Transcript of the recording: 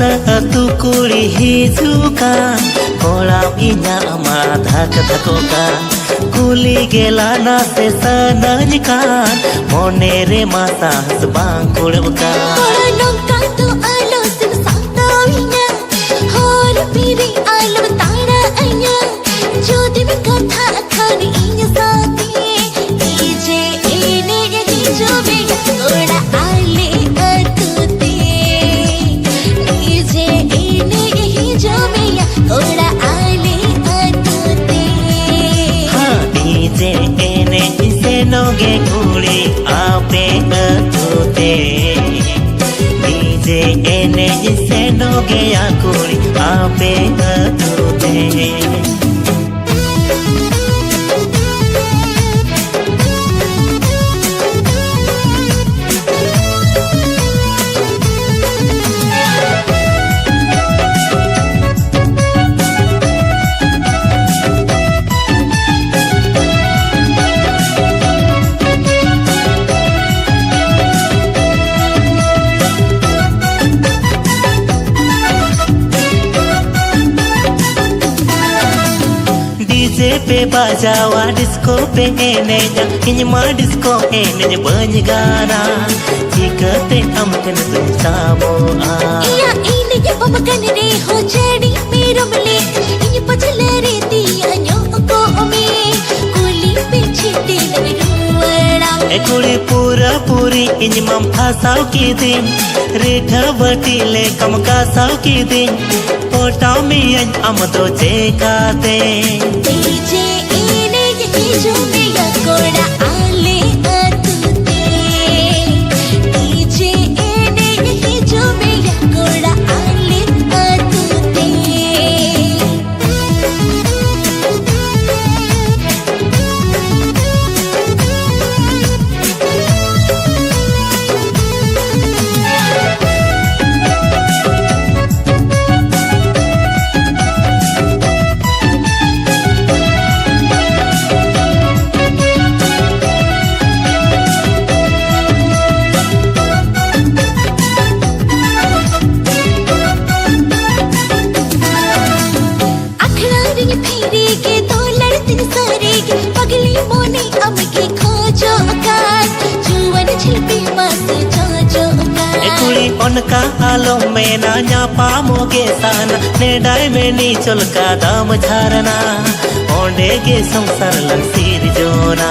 Satu kuri hijuka kolam inya ama dhak dhakoka kuli gelana se sanajkan monere masas bang kulebka nongka tu alo sin satawinya hor piri alo tara anya jodi mi katha khani inya sati dije ene hijo me goda ale atute dije ene hijo me goda ale atute ha dije ene se noge kuli ape atute dije ene se noge akuli ape atute DJ पे बजावा disco पे एने इनमा disco एने बन गाना चिकते हमकन तुम सामो आ या इने ये बमकन रे हो चढ़ी मेरो मले इन पछले रे दिया न्यो को ओमे कुली पे छिटे लगे रुवड़ा ए कुली पूरा पूरी इनमम फासाव की दिन रेठा बटीले कम का साव की दिन पोटाव में हम तो जेका दे डीजे इने ये जो में या कोड़ा आले अतुते डीजे इने ये जो में या कोड़ा आले अतुते उनका आलो में ना न्यापा मोगे साना नेडाई में नीचल का दाम झारना ओंडे के संसार लंसीर जोना